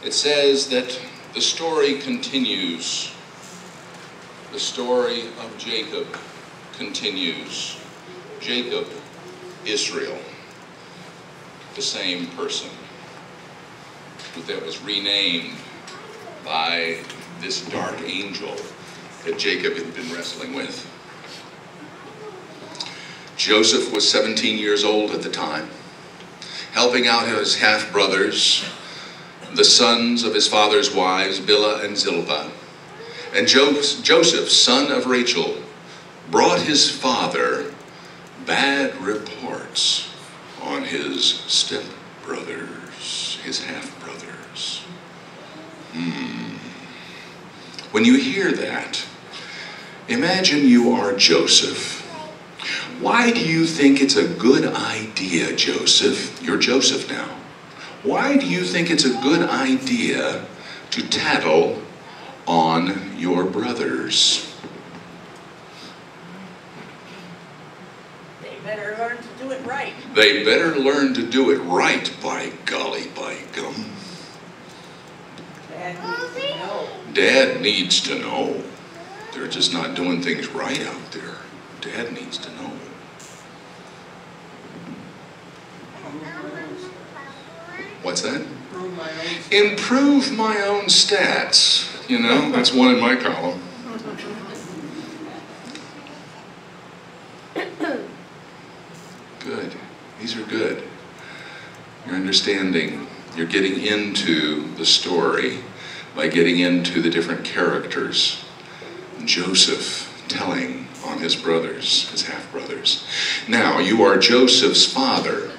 It says that the story continues. The story of Jacob continues. Jacob, Israel, the same person that was renamed by this dark angel that Jacob had been wrestling with. Joseph was 17 years old at the time, helping out his half-brothers, the sons of his father's wives, Bilhah and Zilpah. And Joseph, son of Rachel, brought his father bad reports on his stepbrothers, his half-brothers. When you hear that, imagine you are Joseph. Why do you think it's a good idea, Joseph? You're Joseph now. Why do you think it's a good idea to tattle on your brothers? They better learn to do it right. They better learn to do it right, by golly, by gum. Dad needs to know. Dad needs to know. They're just not doing things right out there. Dad needs to know. What's that? Improve my own stats. You know, that's one in my column. Good. These are good. You're understanding. You're getting into the story by getting into the different characters. Joseph telling on his brothers, his half-brothers. Now, you are Joseph's father,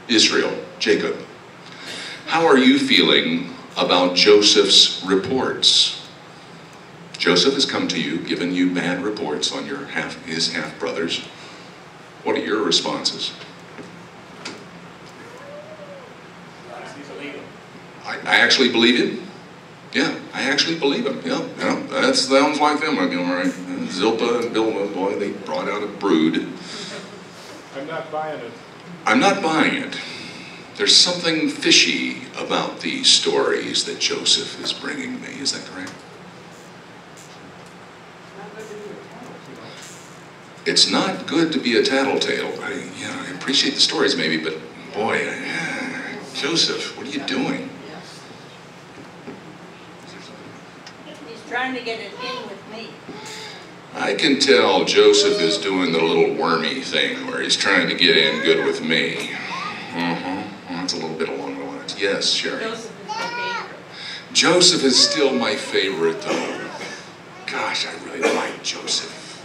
Israel, Jacob. How are you feeling about Joseph's reports? Joseph has come to you, given you bad reports on his half-brothers. What are your responses? I actually believe him. Yeah, I actually believe him. Yeah, that sounds like them. I mean, all right. Zilpah and Bilhah, boy, they brought out a brood. I'm not buying it. I'm not buying it. There's something fishy about these stories that Joseph is bringing me. Is that correct? It's not good to be a tattletale. I appreciate the stories maybe, but boy, Joseph, what are you doing? He's trying to get it in with me. I can tell Joseph is doing the little wormy thing where he's trying to get in good with me. That's a little bit along the lines. Yes, Sherry. Joseph is my favorite. Joseph is still my favorite, though. Gosh, I really like Joseph.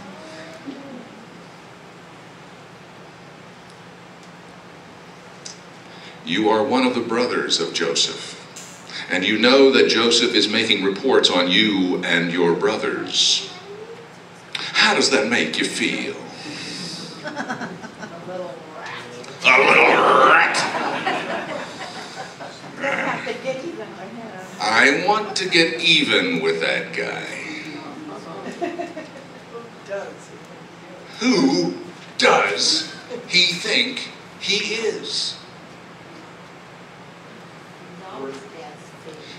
You are one of the brothers of Joseph. And you know that Joseph is making reports on you and your brothers. How does that make you feel? A little rat. A little rat. Have to get even with him. I want to get even with that guy. Who does he think he is?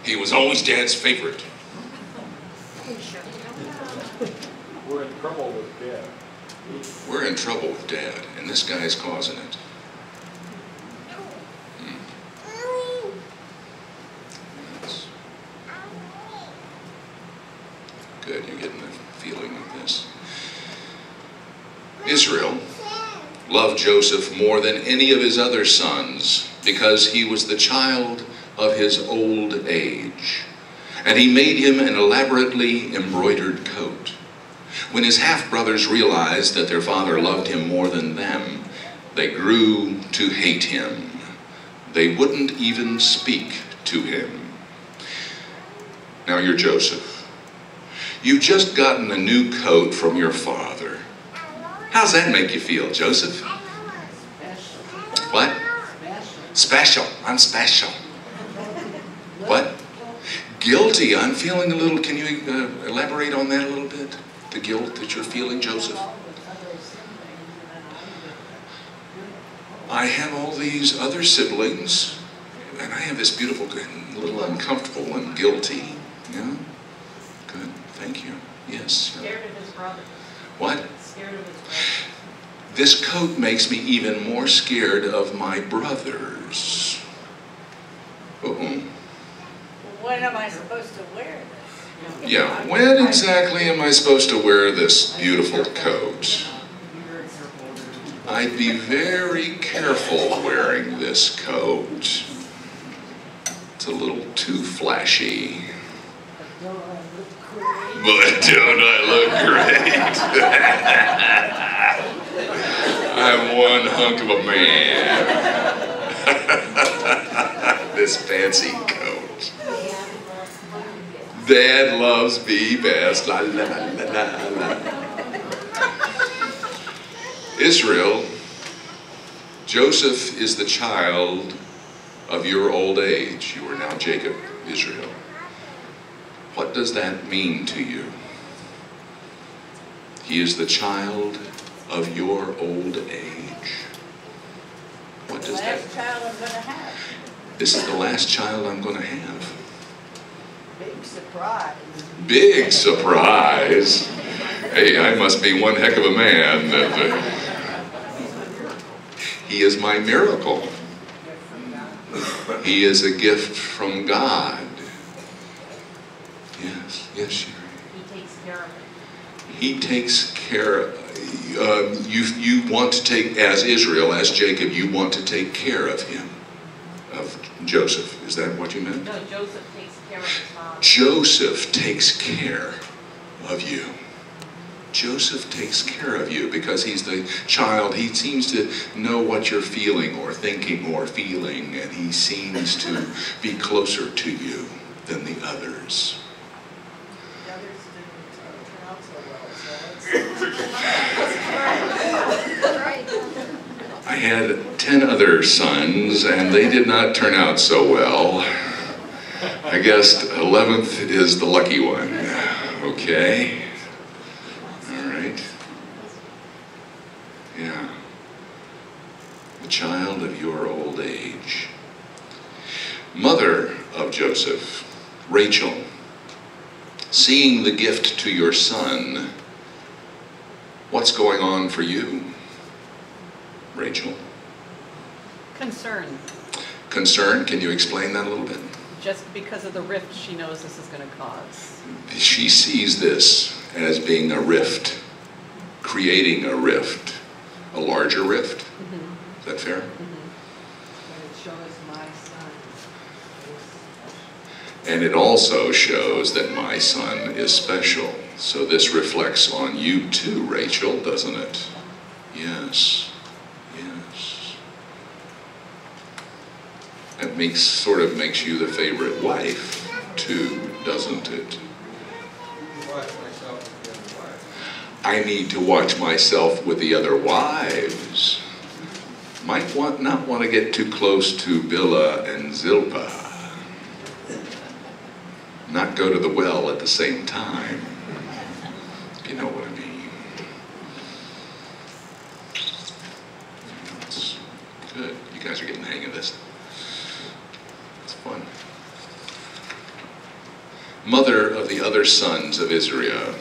He was always Dad's favorite. We're in trouble with Dad. We're in trouble with Dad, and this guy's causing it. That's good, you're getting the feeling of this. Israel loved Joseph more than any of his other sons because he was the child of his old age, and he made him an elaborately embroidered coat. When his half-brothers realized that their father loved him more than them, they grew to hate him. They wouldn't even speak to him. Now you're Joseph. You've just gotten a new coat from your father. How's that make you feel, Joseph? What? Special. I'm special. What? Guilty. I'm feeling a little, can you elaborate on that a little bit? The guilt that you're feeling, Joseph? I have all these other siblings. and I have this beautiful, a little uncomfortable and guilty. Yeah? Good, thank you. Yes. Scared of his brother. What? Scared of his brother. This coat makes me even more scared of my brothers. Uh-oh. When am I supposed to wear this? Yeah, when exactly am I supposed to wear this beautiful coat? I'd be very careful wearing this coat. It's a little too flashy. But don't I look great? I'm one hunk of a man. This fancy coat. Dad loves me best. La, la, la, la, la. Israel, Joseph is the child of your old age. You are now Jacob, Israel. What does that mean to you? He is the child of your old age. What does that mean? Last child I'm going to have. This is the last child I'm going to have. Big surprise. Big surprise. Hey, I must be one heck of a man. He is my miracle. He is a gift from God. Yes, yes, Sherry. He takes care of it. He takes care. You want to take, as Israel, as Jacob, you want to take care of him, of Joseph. Is that what you meant? No, Joseph takes care of his father. Joseph takes care of you. Joseph takes care of you because he's the child. He seems to know what you're feeling or thinking or feeling, and he seems to be closer to you than the others. The others didn't turn out so well, so I had 10 other sons, and they did not turn out so well. I guess 11th is the lucky one. Okay. Yeah. The child of your old age. Mother of Joseph, Rachel, seeing the gift to your son, what's going on for you, Rachel? Concern. Concern? Can you explain that a little bit? Just because of the rift she knows this is going to cause. She sees this as being a rift, creating a rift. A larger rift? Mm-hmm. Is that fair? Mm-hmm. And it shows my son. And it also shows that my son is special. So this reflects on you too, Rachel, doesn't it? Yes. Yes. It sort of makes you the favorite wife too, doesn't it? I need to watch myself with the other wives. Might not want to get too close to Bilhah and Zilpah. Not go to the well at the same time. You know what I mean. It's good. You guys are getting the hang of this. It's fun. Mother of the other sons of Israel,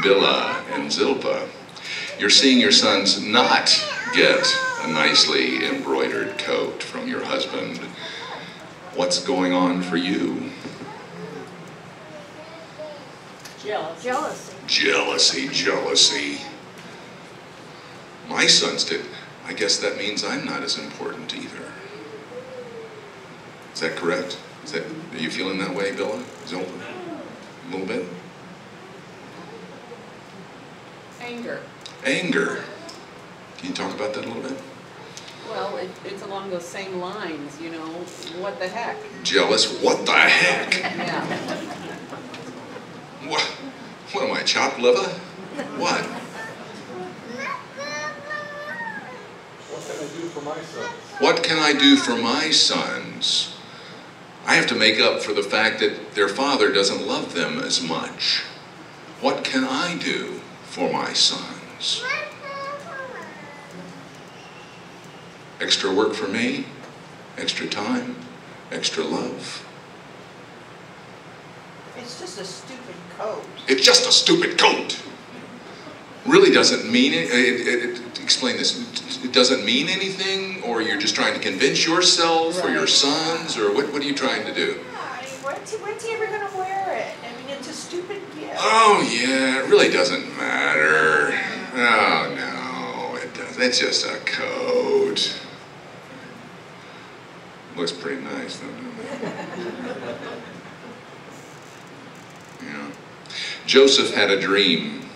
Bilhah and Zilpah, you're seeing your sons not get a nicely embroidered coat from your husband. What's going on for you? Jealousy. Jealousy, jealousy. My sons did. I guess that means I'm not as important either. Is that correct? Are you feeling that way, Bilhah? Zilpah? A little bit? Anger. Anger. Can you talk about that a little bit? Well, it's along those same lines, you know, what the heck? Jealous? What the heck? Yeah. What am I, chopped liver? What? What can I do for my sons? What can I do for my sons? I have to make up for the fact that their father doesn't love them as much. What can I do for my sons? Extra work for me? extra time, extra love. It's just a stupid coat. It's just a stupid coat. Really doesn't mean it. Explain this. It doesn't mean anything, or you're just trying to convince yourself or your sons, or what are you trying to do? I mean, when's he ever going to wear it? I mean, it's a stupid gift. Oh yeah, it really doesn't matter. Oh no, it doesn't. It's just a coat. Looks pretty nice, doesn't it? Yeah. Joseph had a dream.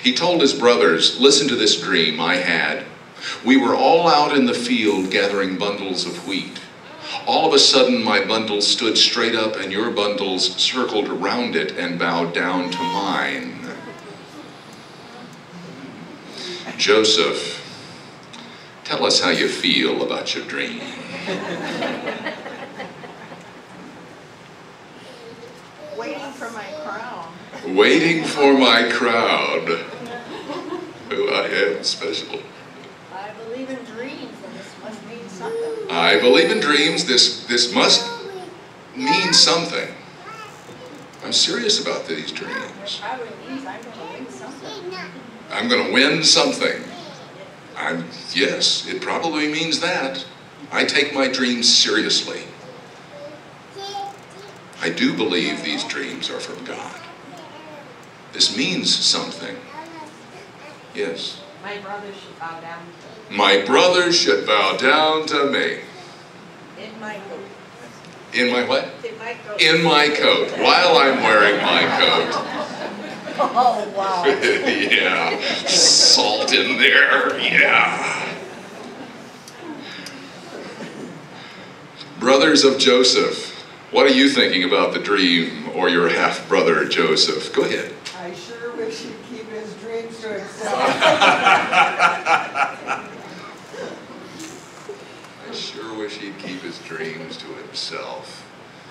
He told his brothers, "Listen to this dream I had. We were all out in the field gathering bundles of wheat. All of a sudden my bundle stood straight up and your bundles circled around it and bowed down to mine." Joseph, tell us how you feel about your dream. Waiting for my crown. Waiting for my crown. Who I am special. I believe in dreams, and this must mean something. I believe in dreams. This must mean something. I'm serious about these dreams. Probably means I'm going to win something. I'm going to win something. Yes, it probably means that. I take my dreams seriously. I do believe these dreams are from God. This means something. Yes. My brothers should bow down to me. My brothers should bow down to me. In my coat. In my what? In my coat. In my coat, while I'm wearing my coat. Oh, wow. Yeah, salt in there, yeah. Brothers of Joseph, what are you thinking about the dream or your half-brother Joseph? Go ahead. I sure wish he'd keep his dreams to himself. I sure wish he'd keep his dreams to himself.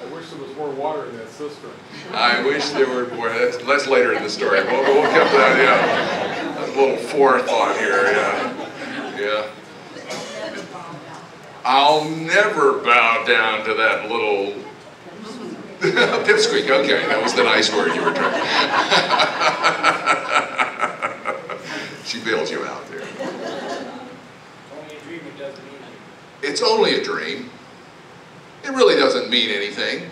I wish there was more water in that cistern. I wish there were more. That's later in the story. We'll come to that, yeah. That's a little forethought here, yeah. Yeah. I'll never bow down to that little pipsqueak. Okay, that was the nice word you were trying. She bails you out there. Only a dream, it doesn't mean anything. It's only a dream. It really doesn't mean anything.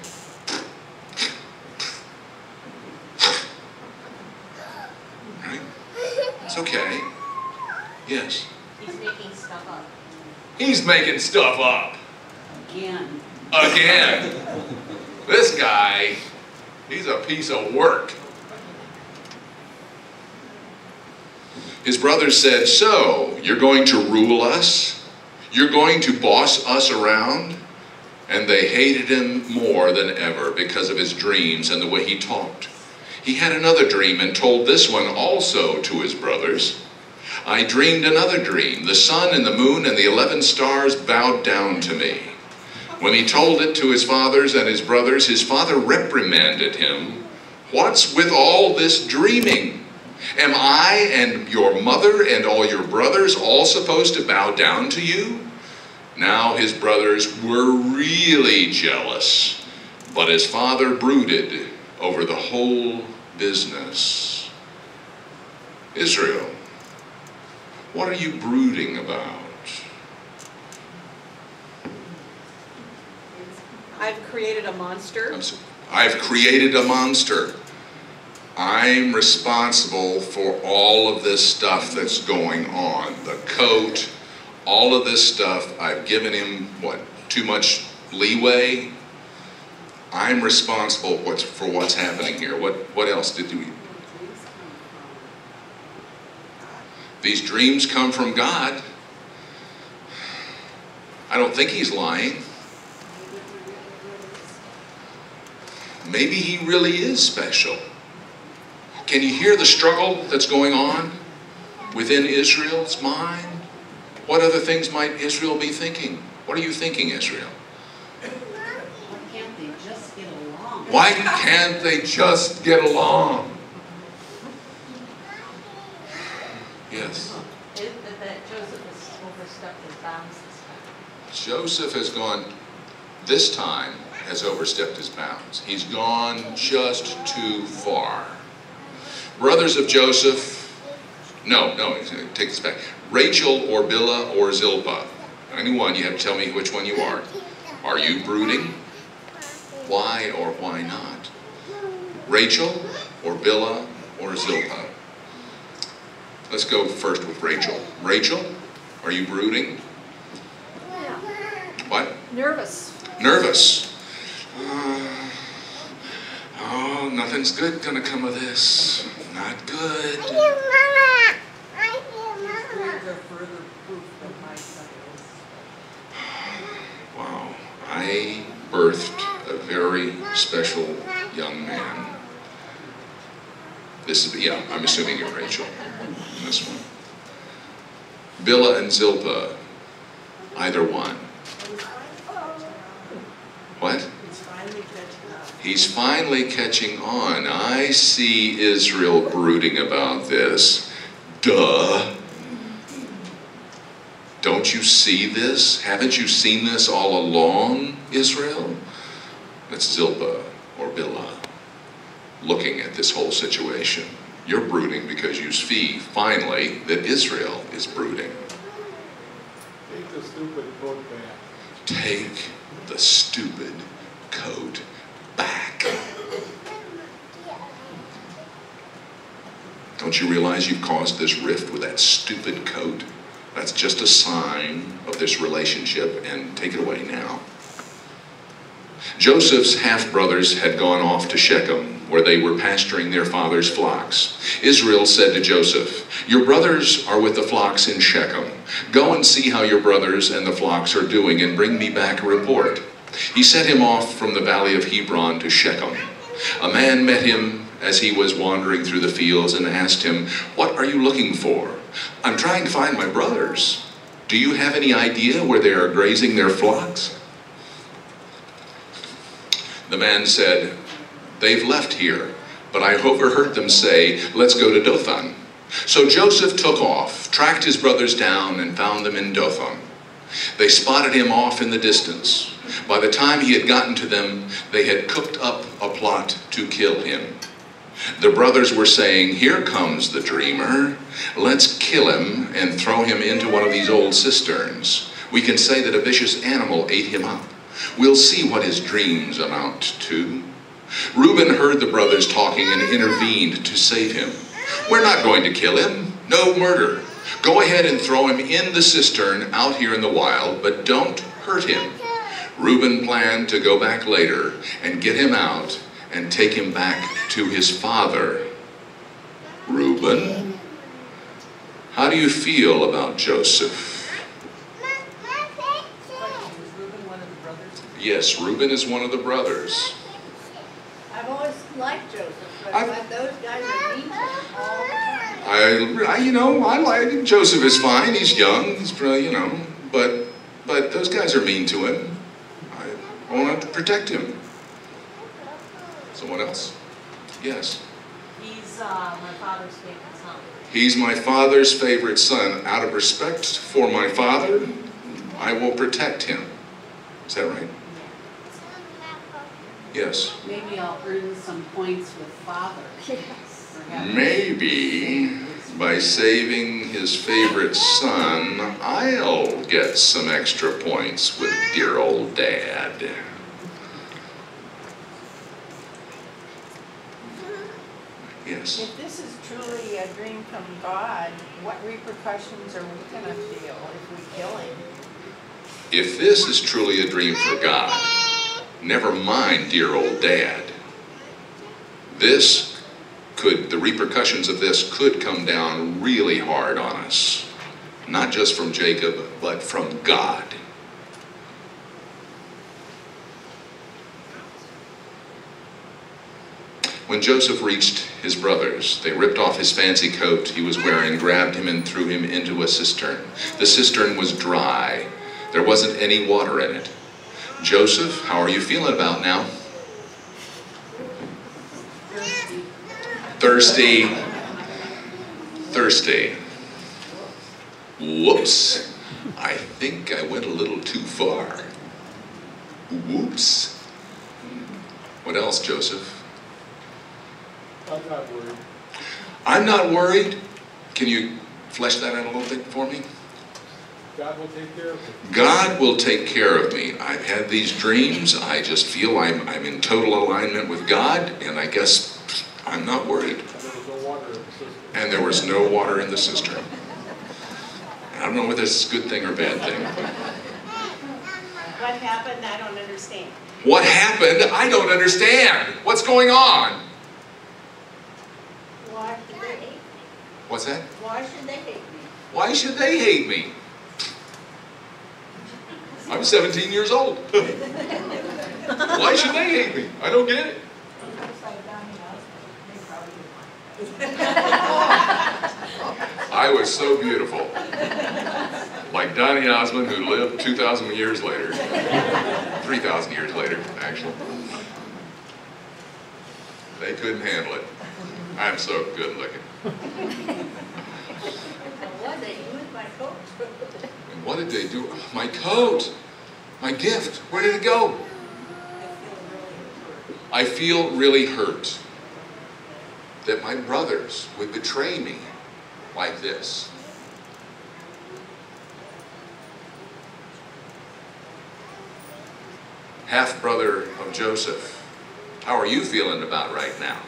Right? It's okay. Yes. He's making stuff up. He's making stuff up. Again. Again. This guy, he's a piece of work. His brothers said, "So, you're going to rule us? You're going to boss us around?" And they hated him more than ever because of his dreams and the way he talked. He had another dream and told this one also to his brothers. "I dreamed another dream. The sun and the moon and the 11 stars bowed down to me." When he told it to his fathers and his brothers, his father reprimanded him. "What's with all this dreaming? Am I and your mother and all your brothers all supposed to bow down to you?" Now his brothers were really jealous, but his father brooded over the whole business. Israel, what are you brooding about? I've created a monster. I've created a monster. I'm responsible for all of this stuff that's going on. The coat, all of this stuff. I've given him, what, too much leeway? I'm responsible for what's happening here. What else did we? These dreams come from God. I don't think he's lying. Maybe he really is special. Can you hear the struggle that's going on within Israel's mind? What other things might Israel be thinking? What are you thinking, Israel? Why can't they just get along? Why can't they just get along? Yes. That Joseph has overstepped his bounds this time. Joseph has gone, this time, has overstepped his bounds. He's gone just too far. Brothers of Joseph, no, take this back. Rachel or Bilhah or Zilpah. Anyone, you have to tell me which one you are. Are you brooding? Why or why not? Rachel or Bilhah or Zilpah? Let's go first with Rachel. Rachel, are you brooding? Yeah. What? Nervous. Nervous. Oh, nothing's good gonna come of this. Not good. These grades are further proof that my son is. Wow. I birthed a very special young man. This is, yeah, I'm assuming you're Rachel. This one. Bilhah and Zilpah, either one. What? He's finally catching up. He's finally catching on. I see Israel brooding about this. Duh. Don't you see this? Haven't you seen this all along, Israel? That's Zilpah or Bilhah looking at this whole situation. You're brooding because you see, finally, that Israel is brooding. Take the stupid coat back. Take the stupid coat back. Don't you realize you've caused this rift with that stupid coat? That's just a sign of this relationship, and take it away now. Joseph's half-brothers had gone off to Shechem, where they were pasturing their father's flocks. Israel said to Joseph, "Your brothers are with the flocks in Shechem. Go and see how your brothers and the flocks are doing, and bring me back a report." He sent him off from the valley of Hebron to Shechem. A man met him as he was wandering through the fields and asked him, "What are you looking for?" "I'm trying to find my brothers. Do you have any idea where they are grazing their flocks?" The man said, "They've left here, but I overheard them say, 'Let's go to Dothan.'" So Joseph took off, tracked his brothers down, and found them in Dothan. They spotted him off in the distance. By the time he had gotten to them, they had cooked up a plot to kill him. The brothers were saying, "Here comes the dreamer. Let's kill him and throw him into one of these old cisterns. We can say that a vicious animal ate him up. We'll see what his dreams amount to." Reuben heard the brothers talking and intervened to save him. "We're not going to kill him. No murder. Go ahead and throw him in the cistern out here in the wild, but don't hurt him." Reuben planned to go back later and get him out and take him back to his father. Reuben, how do you feel about Joseph? Is Reuben one of the brothers? Yes, Reuben is one of the brothers. I've always liked Joseph, but those guys are mean to him all the time. I like Joseph is fine. He's young. He's probably, but those guys are mean to him. I want to protect him. Someone else? Yes. He's my father's favorite son. He's my father's favorite son. Out of respect for my father, I will protect him. Is that right? Yes. Maybe I'll earn some points with father. Yes. Maybe by saving his favorite son, I'll get some extra points with dear old Dad. Yes. If this is truly a dream from God, what repercussions are we going to feel if we kill him? If this is truly a dream for God, never mind dear old Dad. The repercussions of this could come down really hard on us. Not just from Jacob, but from God. When Joseph reached his brothers, they ripped off his fancy coat he was wearing, grabbed him and threw him into a cistern. The cistern was dry. There wasn't any water in it. "Joseph, how are you feeling about now?" Thirsty. Whoops. I I think I went a little too far. Whoops. What else, Joseph? I'm not worried. I'm not worried. Can you flesh that out a little bit for me? God will take care of it. God will take care of me. I've had these dreams. I just feel I'm in total alignment with God, and I guess I'm not worried. And there was no water in the cistern. And there was no water in the cistern. I don't know whether it's a good thing or a bad thing. What happened? I don't understand. What happened? I don't understand. What's going on? Why should they hate me? What's that? Why should they hate me? Why should they hate me? I'm 17 years old. Why should they hate me? I don't get it. I was so beautiful. Like Donny Osmond, who lived 2,000 years later. 3,000 years later, actually. They couldn't handle it. I'm so good looking. What they do with my coat? And what did they do? My coat! My gift! Where did it go? I feel really hurt that my brothers would betray me like this. Half-brother of Joseph, how are you feeling about right now?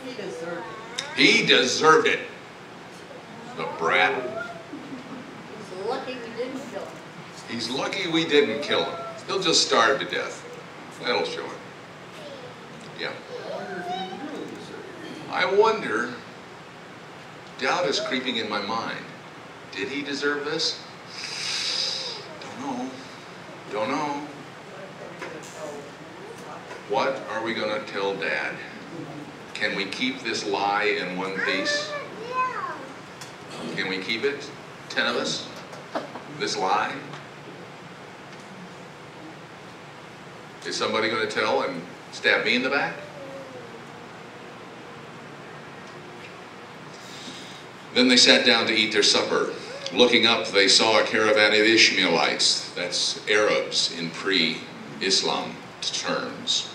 He deserved it. He deserved it. The brat. He's lucky we didn't kill him. He's lucky we didn't kill him. He'll just starve to death. That'll show him. Yeah. I wonder, doubt is creeping in my mind. Did he deserve this? Don't know. Don't know. What are we going to tell Dad? Can we keep this lie in one piece? Can we keep it? 10 of us? This lie? Is somebody going to tell and stab me in the back? Then they sat down to eat their supper. Looking up, they saw a caravan of Ishmaelites, that's Arabs in pre-Islam terms.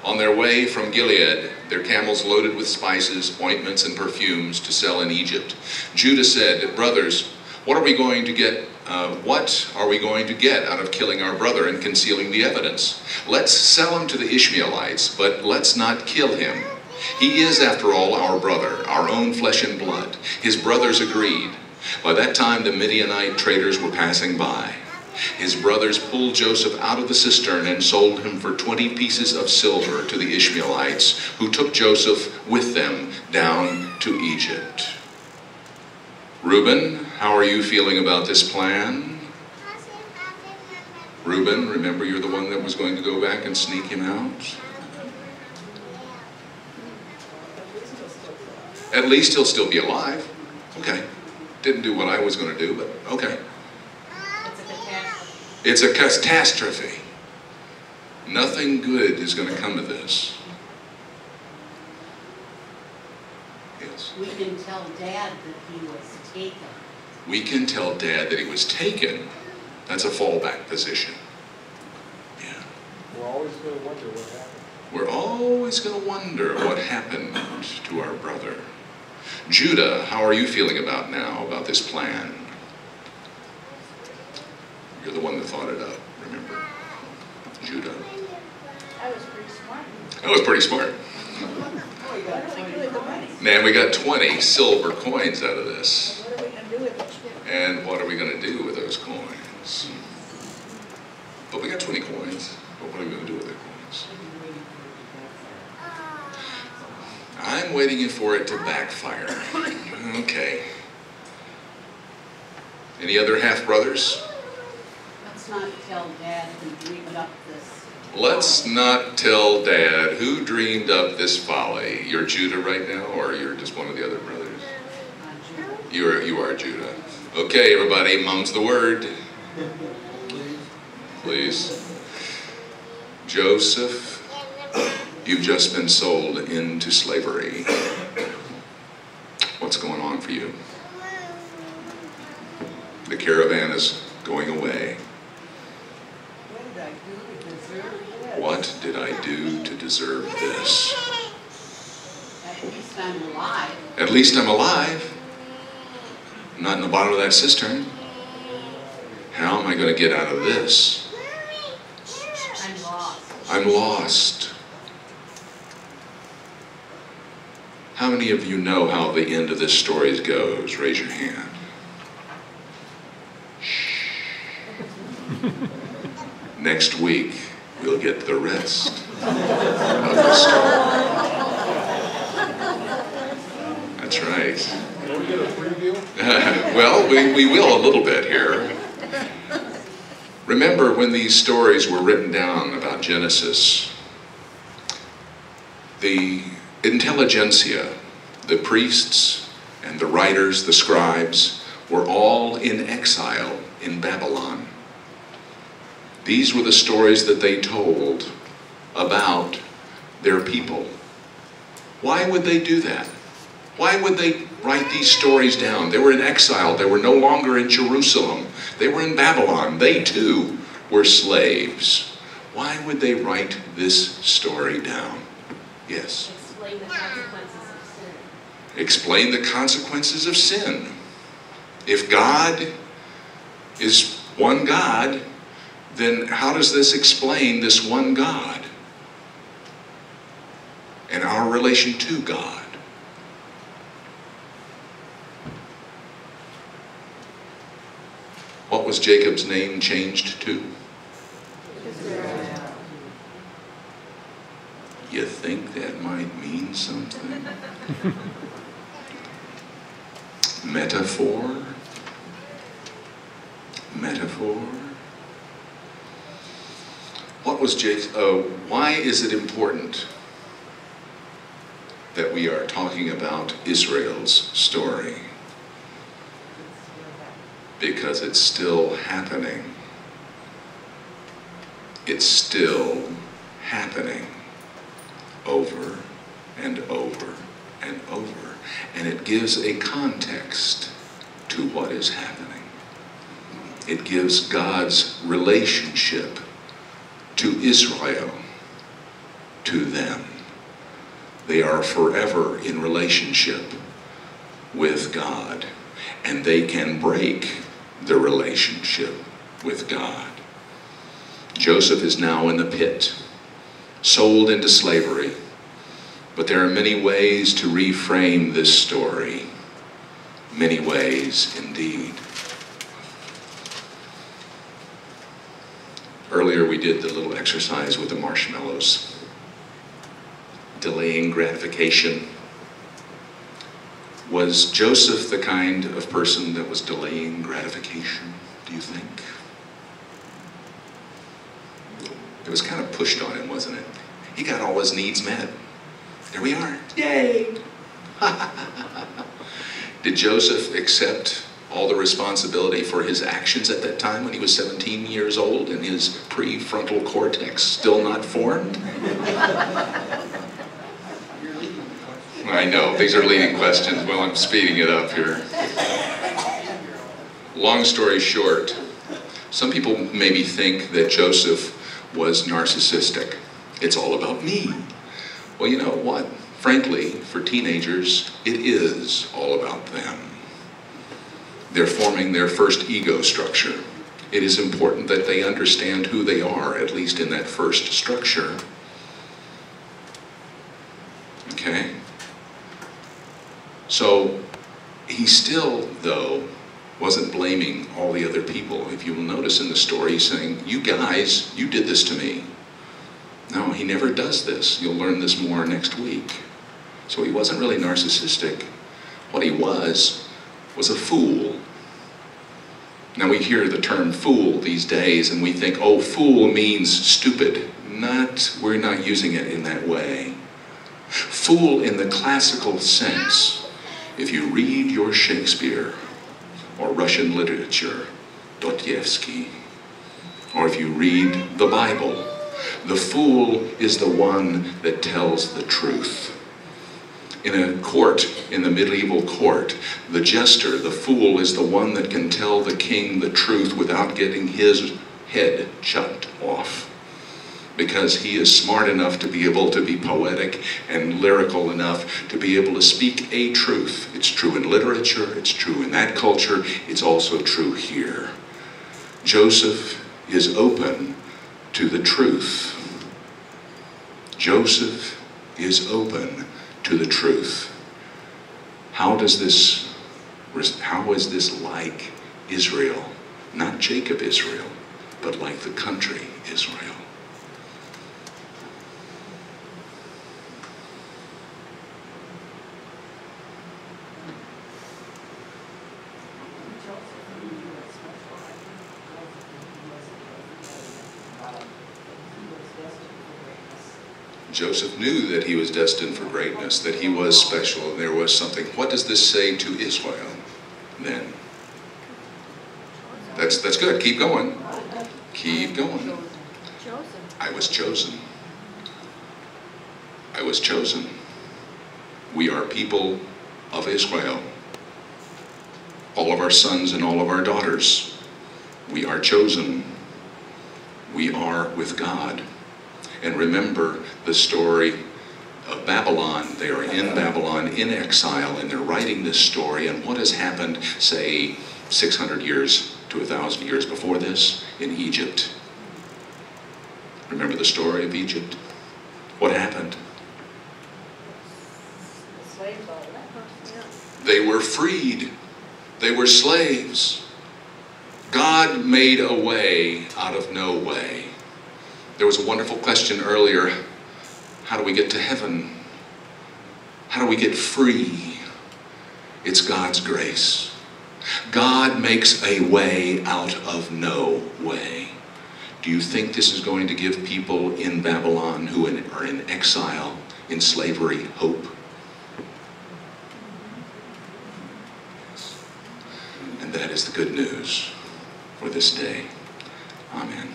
On their way from Gilead, their camels loaded with spices, ointments, and perfumes to sell in Egypt. Judah said, "Brothers, what are we going to get out of killing our brother and concealing the evidence? Let's sell him to the Ishmaelites, but let's not kill him. He is, after all, our brother, our own flesh and blood." His brothers agreed. By that time, the Midianite traders were passing by. His brothers pulled Joseph out of the cistern and sold him for 20 pieces of silver to the Ishmaelites, who took Joseph with them down to Egypt. Reuben, how are you feeling about this plan? Reuben, remember you're the one that was going to go back and sneak him out? At least he'll still be alive. Okay. Didn't do what I was going to do, but okay. It's a catastrophe. Nothing good is going to come of this. Yes. We can tell Dad that he was taken. We can tell Dad that he was taken. That's a fallback position. Yeah. We're always going to wonder what happened. We're always going to wonder what happened to our brother. Judah, how are you feeling about this plan? You're the one that thought it up, remember? Judah. That was pretty smart. That was pretty smart. What do we do with the money? Man, we got 20 silver coins out of this. What are we going to do with it? And what are we going to do with those coins? But we got 20 coins. But what are we going to do with the coins? I'm waiting for it to backfire. Okay. Any other half-brothers? Let's not tell Dad who dreamed up this. Let's not tell Dad who dreamed up this folly. You're Judah right now, or you're just one of the other brothers? You are Judah. Okay, everybody, mum's the word. Please. Joseph, you've just been sold into slavery. What's going on for you? The caravan is going away. What did I do to deserve this? What did I do to deserve this? At least I'm alive. At least I'm alive. I'm not in the bottom of that cistern. How am I going to get out of this? I'm lost. I'm lost. How many of you know how the end of this story goes? Raise your hand. Next week, we'll get the rest of the story. That's right. Can we get a preview? Well, we will a little bit here. Remember when these stories were written down about Genesis, the intelligentsia, the priests and the writers, the scribes, were all in exile in Babylon. These were the stories that they told about their people. Why would they do that? Why would they write these stories down? They were in exile. They were no longer in Jerusalem. They were in Babylon. They too were slaves. Why would they write this story down? Yes. Explain the consequences of sin. Explain the consequences of sin. If God is one God, then how does this explain this one God and our relation to God? What was Jacob's name changed to? Israel. You think that might mean something? Metaphor? Metaphor? What was why is it important that we are talking about Israel's story? Because it's still happening. It's still happening over and over and over. And it gives a context to what is happening. It gives God's relationship to Israel, to them. They are forever in relationship with God, and they can break the relationship with God. Joseph is now in the pit, sold into slavery, but there are many ways to reframe this story. Many ways indeed. Earlier we did the little exercise with the marshmallows. Delaying gratification. Was Joseph the kind of person that was delaying gratification, do you think? It was kind of pushed on him, wasn't it? He got all his needs met. There we are. Yay! Did Joseph accept all the responsibility for his actions at that time when he was 17 years old and his prefrontal cortex still not formed? I know, these are leading questions. Well, I'm speeding it up here. Long story short, some people maybe think that Joseph was narcissistic. It's all about me. Well, you know what? Frankly, for teenagers, it is all about them. They're forming their first ego structure. It is important that they understand who they are, at least in that first structure. Okay? So, he still, though, wasn't blaming all the other people. If you will notice in the story, he's saying, you guys, you did this to me. No, he never does this. You'll learn this more next week. So he wasn't really narcissistic. What he was a fool. Now we hear the term fool these days and we think, oh, fool means stupid. We're not using it in that way. Fool in the classical sense. If you read your Shakespeare or Russian literature, Dostoevsky, or if you read the Bible, the fool is the one that tells the truth. In a court, in the medieval court, the jester, the fool, is the one that can tell the king the truth without getting his head chopped off. Because he is smart enough to be able to be poetic and lyrical enough to be able to speak a truth. It's true in literature, it's true in that culture, it's also true here. Joseph is open to the truth. Joseph is open to the truth. How is this like Israel? Not Jacob Israel, but like the country Israel. Joseph knew that he was destined for greatness, that he was special, and there was something. What does this say to Israel then? That's good. Keep going. Keep going. I was chosen. I was chosen. We are people of Israel. All of our sons and all of our daughters. We are chosen. We are with God. And remember the story of Babylon. They are in Babylon, in exile, and they're writing this story. And what has happened, say, 600 years to 1,000 years before this, in Egypt? Remember the story of Egypt? What happened? They were freed. They were slaves. God made a way out of no way. There was a wonderful question earlier. How do we get to heaven? How do we get free? It's God's grace. God makes a way out of no way. Do you think this is going to give people in Babylon who are in exile, in slavery, hope? And that is the good news for this day. Amen.